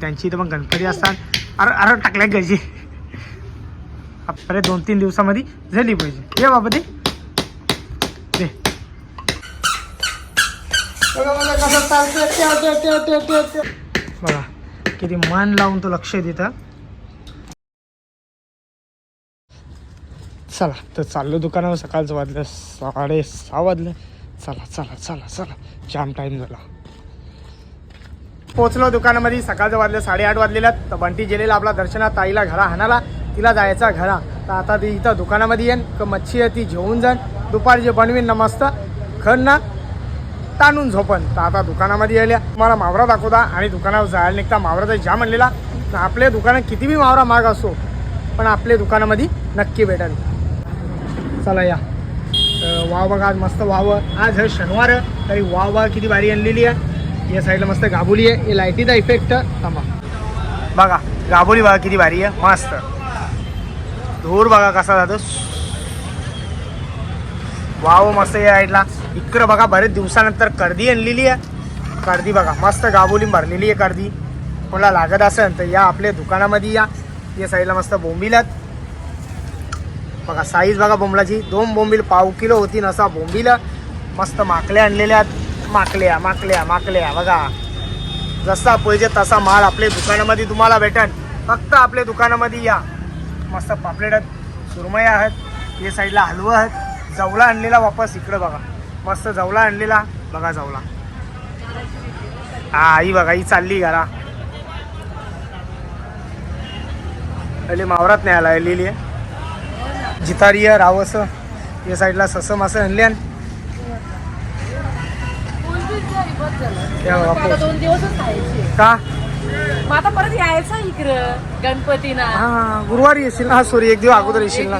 त्यांची इथं पण गणपती असतात. अरे अरे टाकल्या घ्यायची अरे 2-3 दिवसामध्ये झाली पाहिजे. ये बाबा दे बघा किती मन लावून तो लक्ष देतं. चला तर चाललो दुकानावर. सकाळचं वाजलं 6:30 वाजलं. चला चला चला चला जाम टाईम झाला. पोचलो दुकानामध्ये. सकाळचं वाजलं 8:30 वाजलेलं. तर बंटी गेलेला आपला दर्शनात ताईला घरा हाणाला. तिला जायचा घरा. तर आता ती इथं दुकानामध्ये येईन क मच्छी आहे ती घेऊन जाण. दुपारी जे बनवीन ना मस्त खण ना ताणून झोपन. तर आता दुकानामध्ये यायला तुम्हाला मावरा दाखवता आणि दुकानावर जायला निघता. मावरा तर ज्या म्हणलेला आपल्या दुकानात किती बी मावरा महाग असो पण आपल्या दुकानामध्ये नक्की भेटेल. चला या वाव बघा आज मस्त वाव. आज हे शनिवार तरी वाव बघा किती भारी आणलेली आहे. या साईडला मस्त गाबोली आहे. हे लाईटीचा इफेक्ट थांबा बघा. गाबोली बघा किती भारी आहे मस्त. धूर बघा कसा जातो. वाव मस्त या साईडला. इकडं बघा बरेच दिवसानंतर कर्दी आणलेली आहे. कर्दी बघा मस्त गाबोली भरलेली आहे. कर्दी कोणाला लागत असेल तर या आपल्या दुकानामध्ये या साईडला मस्त बोंबील बघा. साईज बघा बोंबलाची. 2 बोंबील पाव किलो होती असा बोंबील. मस्त माकल्या आणलेल्या. माकल्या माकल्या माकल्या बघा. जसा पाहिजे तसा माल आपल्या दुकानामध्ये तुम्हाला भेटेल. फक्त आपल्या दुकानामध्ये या. मस्त पापलेट आहेत. सुरमया आहेत. या साईडला हलवं आहेत. जवला आणलेला वापस इकडं बघा. मस्त जवला आणलेला बघा. जवला हा ही बघा. ही चालली घरा. अली मावरात नाही आला लिहिली आहे. जितारी आहे रावस. या साईडला ससं मासं आणले. का आता परत यायचं इकडं गणपतीना. हा गुरुवारी येशील ना. सॉरी 1 दिवस अगोदर येशील ना.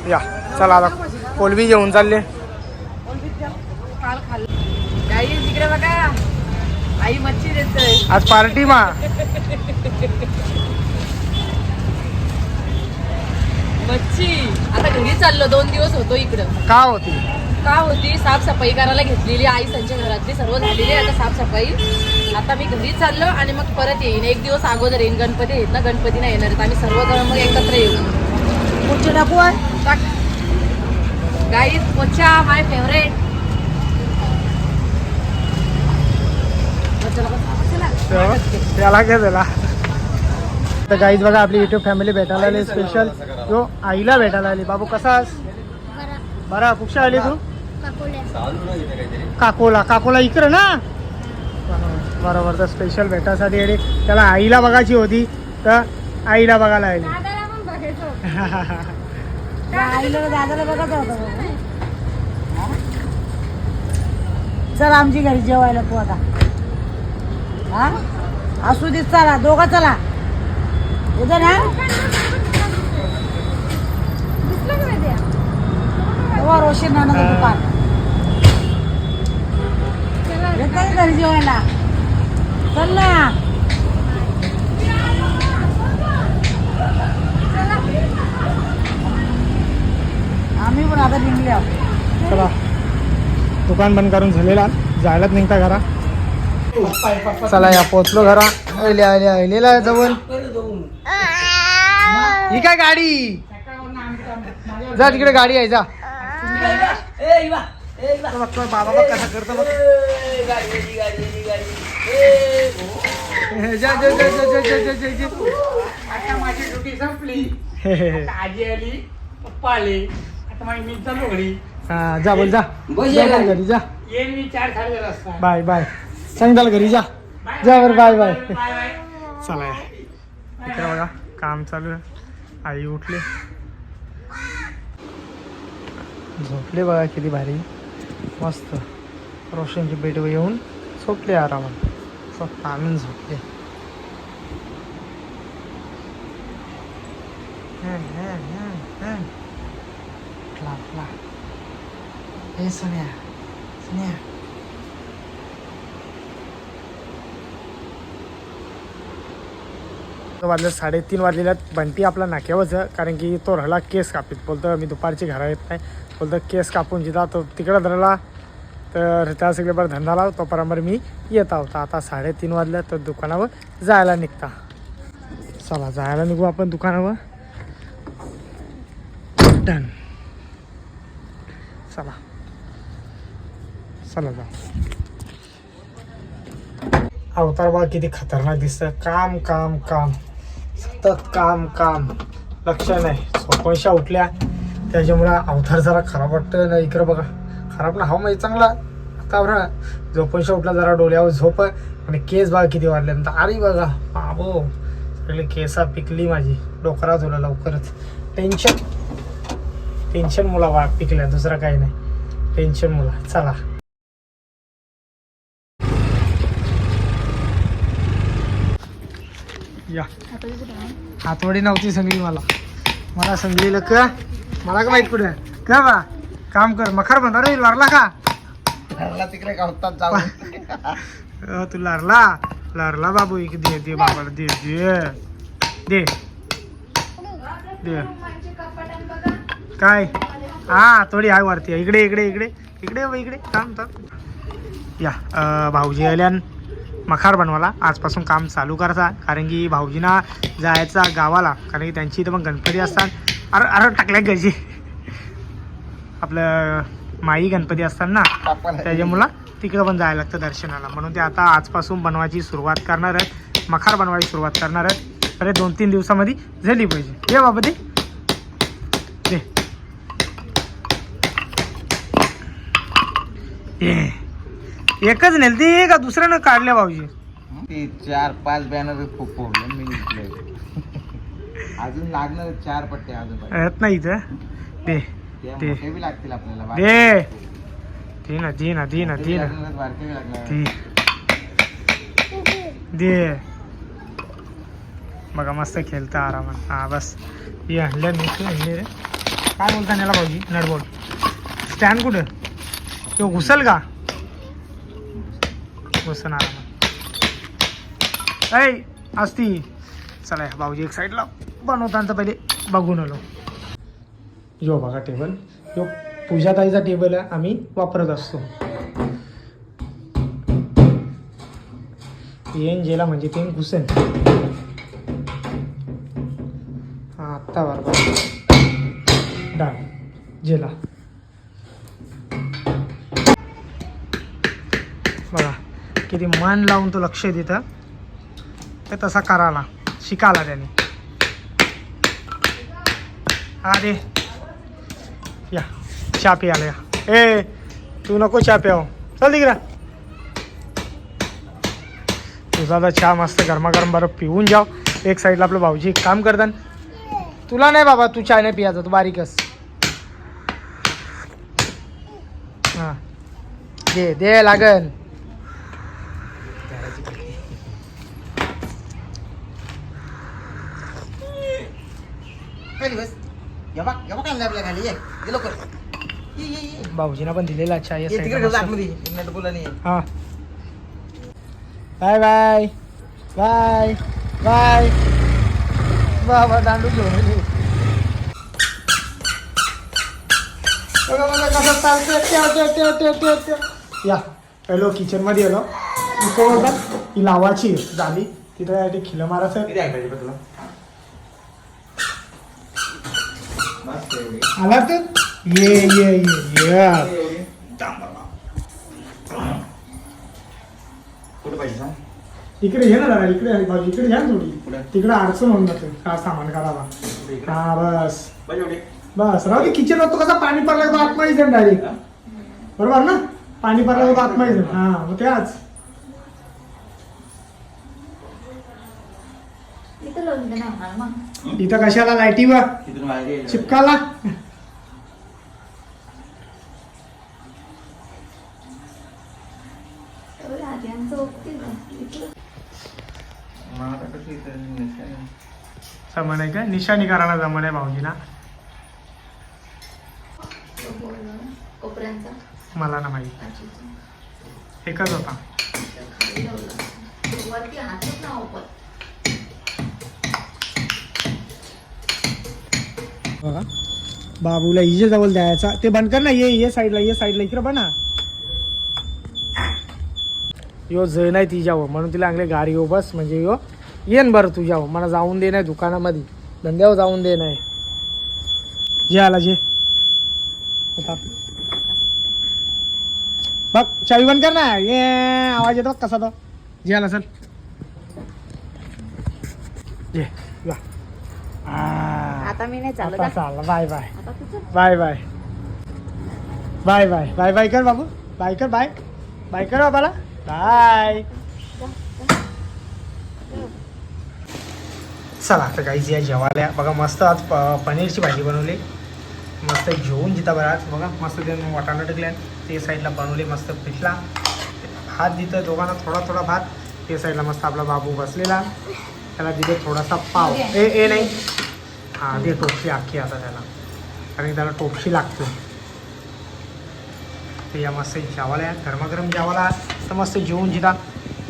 या चला आता कोलबी घेऊन चालले. इकडे बघा आई मच्छी देतोय आज पार्टी मा. मच्छी. आता घरी चाललो. 2 दिवस होतो इकडं. का होती का होती साफसफाई करायला घेतलेली. आई त्यांच्या घरातली सर्व झालेली आहे आता साफसफाई. आता मी घरी चाललो आणि मग परत येईन. 1 दिवस अगोदर येईन. गणपती आहेत ना. गणपती नाही येणार आहेत. आम्ही सर्वजण मग एकत्र येऊ. पोचा टाकू टाक गाईस. पोचा माय फेवरेट. त्याला काय झाला. तर गाईज बघा आपली युट्यूब फॅमिली भेटायला आली. स्पेशल जो आईला भेटायला आली. बाबू कसास बरा. कुठे आली तू. काकोला. काकोला इकडं ना बरोबर. तर स्पेशल भेटायसाठी आली. त्याला आईला बघायची होती तर आईला बघायला आली. चल आमची घरी जेवायला तू आता. हा असू दे. चला दोघं चला. उद्या ना रोशन नानाचं दुकान. घरी जेवायला चल ना. आम्ही पण आता निघले आहोत. चला दुकान बंद करून झालेला. जायलाच निघता घरा. चला या पोचलो घरा. अहिलेला जवळ ही काय गाडी. जा तिकडे गाडी आहे. जा बाबा बघ कसा करतो बघ. आता माझी ड्युटी संपली. आजी आली पप्पा आले. आता माझी मी चाललो घरी. हा जा बोल. जा घरी जा. येईल मी 4 साडे वाजता. Bye bye. सांग त्याला घरी जा. जा बरं. Bye bye. चला इकडे बघा काम चालू आहे. आई उठले झोपले बघा किती भारी मस्त. रोशनची बेडवर येऊन झोपले आरामात. स्वतः आणून झोपले. हे सोन्या सोन्या. वाजले 3:30 वाजलेल्यात. बंटी आपला नाक्यावरच कारण की तो राहिला केस कापीत. बोलतो मी दुपारची घरा येत नाही. बोलतो केस कापून जिथं तो तिकडं धरला तर त्या सगळे बरं धंदा लाव तोपर्यंत मी येत आहोत. आता 3:30 वाजल्या तर दुकानावर जायला निघता. चला जायला निघू आपण दुकानावर. डन. चला चला जा. अवतार बघा किती खतरनाक दिसतं. काम काम काम सतत काम काम लक्ष नाही. झोपणशा उठल्या त्याच्यामुळं अवतार जरा खराब वाटतं ना. इकडं बघा खराब ना. हा म्हणजे चांगला आता बघा झोपणशा उठला जरा डोळ्यावर झोप आणि केस बघा किती वाढल्यानंतर. अरे बघा बाबो सगळी केसा पिकली माझी. डोकरा झाला लवकरच. टेन्शन मुला वा पिकल्या दुसरा काही नाही. टेन्शन मुला. चला या. हातवडी नव्हती संगली मला संगलीला का मला का माहित पुढे का बा काम कर. मखार बंदा रे लारला का तिकडे गावतात जाऊ. तू लारला बाबू. एक दे दे बाबाला दे दे दे दे. काय हा थोडी आग वाढते. इकडे इकडे इकडे इकडे इकडे थांब थांब. या भाऊजी आल्यान मखार बनवाला आजपासून काम चालू करता. कारण की भाऊजींना जायचा गावाला. कारण की त्यांची इथं मग गणपती असतात. अरे टाकल्या गजी आपलं माई गणपती असतात ना त्याच्यामुळं तिकडं पण जायला लागतं दर्शनाला. म्हणून ते आता आजपासून बनवायची सुरुवात करणार आहेत. मखार बनवायची सुरुवात करणार आहेत. अरे 2-3 दिवसामध्ये झाली पाहिजे. ये बाबा दे दे. एकच नेलती का दुसऱ्यानं काढल्या भाऊजी? 4-5 बॅनर खूप प्रॉब्लेम मी अजून लागणार 4 पट्टे अजून येत नाही इथं. दे ते बी लागतील आपल्याला. दे दे ना दे ना दे ना दे ना बारके बी लागणार. दे बघा मस्त खेळता आरामात. हा बस हे आणलं रे. काय बोलता याला भाऊजी? नटबोर्ड स्टँड कुठं तो घुसल का? घुसन आरामात ऐ असती. चला भाऊजी एक साईडला बनवताना पहिले बघून आलो. यो बघा टेबल. यो पूजाताईचा टेबल आम्ही वापरत असतो. येन जेला म्हणजे ते घुसन. हा आत्ता बरोबर डन जेला. बघा किती मन लावून तो लक्ष देतं. ते तसा करायला शिकायला त्याने. हा दे या चहा प्यायला या. ए तू नको चहा प्याव. चल तिकडं. तुझा तर चहा मस्त गरमागरम बरं पिऊन जाव. एक साईडला आपलं भाऊजी एक काम करतात. तुला नाही बाबा तू चहा नाही पियाचा. तू बारीकच. हां दे दे लागन. भाऊजीना पण दिलेला चहा. हा बाय बाय बाय बाय. बाबा दांडू घेऊन कसं चालतं. या पहिलो किचन मध्ये आलो. इकडे होतात ही लावाची झाली तिथं ते खिलं मारायचं. आला तर ये ये ये इकडे घे ना दादा. इकडे बाजू इकडे घ्या थोडी. तिकडे अडचण होऊन जाते का सामान काढावा. हा बस बस राहू दे. किचन होतो कसा पाणी पडलं तर आतमध्ये जाईल डायरेक्ट. बरोबर ना. पाणी पडलं तर आतमध्ये जाईल. हा मग त्याच इथं कशाला लाईटीवर चिपकाला. जमन आहे का निशाणी करायला जमन आहे भाऊजीला. मला ना माहिती एकच होता. बघा बाबूला हिजे जवळ द्यायचा. ते बंद कर ना. ये साईडला ये साईडला इकडे बना. यो ज नाही तिच्यावर म्हणून तिला आणले गाडी येऊ बस म्हणजे यो येन बरं तुझ्यावर मला जाऊन दे नाही दुकानामध्ये धंद्यावर जाऊन दे नाही जे आला जे होता बघ चावी बंद कर ना ये आवाज येतो कसा तो जे आला सर जे या आता मी नाही चालत आता चालला बाय बाय आता तुझं bye bye bye bye bye bye कर बाबू बाय कर बाय बाय कर बाबाला बाय चला आता काही या जेवायला बघा मस्त आज पनीरची भाजी बनवली मस्त जेवून जिथं बरं आज बघा मस्त त्यानं वाटाणा टाकल्या ते साईडला बनवले मस्त पिठला भात दिलं दोघांना थोडा थोडा भात ते साईडला मस्त आपला बाबू बसलेला त्याला दिले थोडासा पाव ए नाही हां दे टोपशी अख्खी आता त्याला कारण त्याला टोपशी लागते ते या मस्त जेवायला गरमागरम जेवायला तर मस्त जेवून जिथं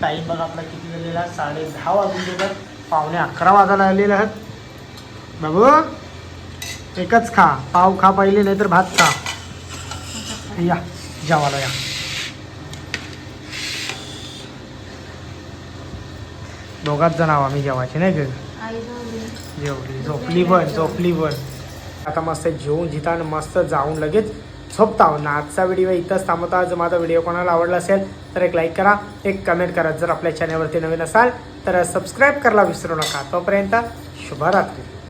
टाईम बघा आपला किती झालेला 10:30 वाजून गेलं 11:45 वाजायला आलेले आहेत बाबू एकच खा पाव खा पहिले नाही तर भात खा या जेवायला या दोघाच जण आहो आम्ही जेवायचे नाही का जेवली झोपली पण आता मस्त जेवून जिथं आणि मस्त जाऊन लगेच झोपता आहोत ना आजचा व्हिडिओ इथंच थांबवता जर माझा व्हिडिओ कोणाला आवडला असेल तर एक लाईक करा एक कमेंट करा जर आपल्या चॅनलवरती नवीन असाल तर सबस्क्राईब करायला विसरू नका तोपर्यंत शुभरात्री.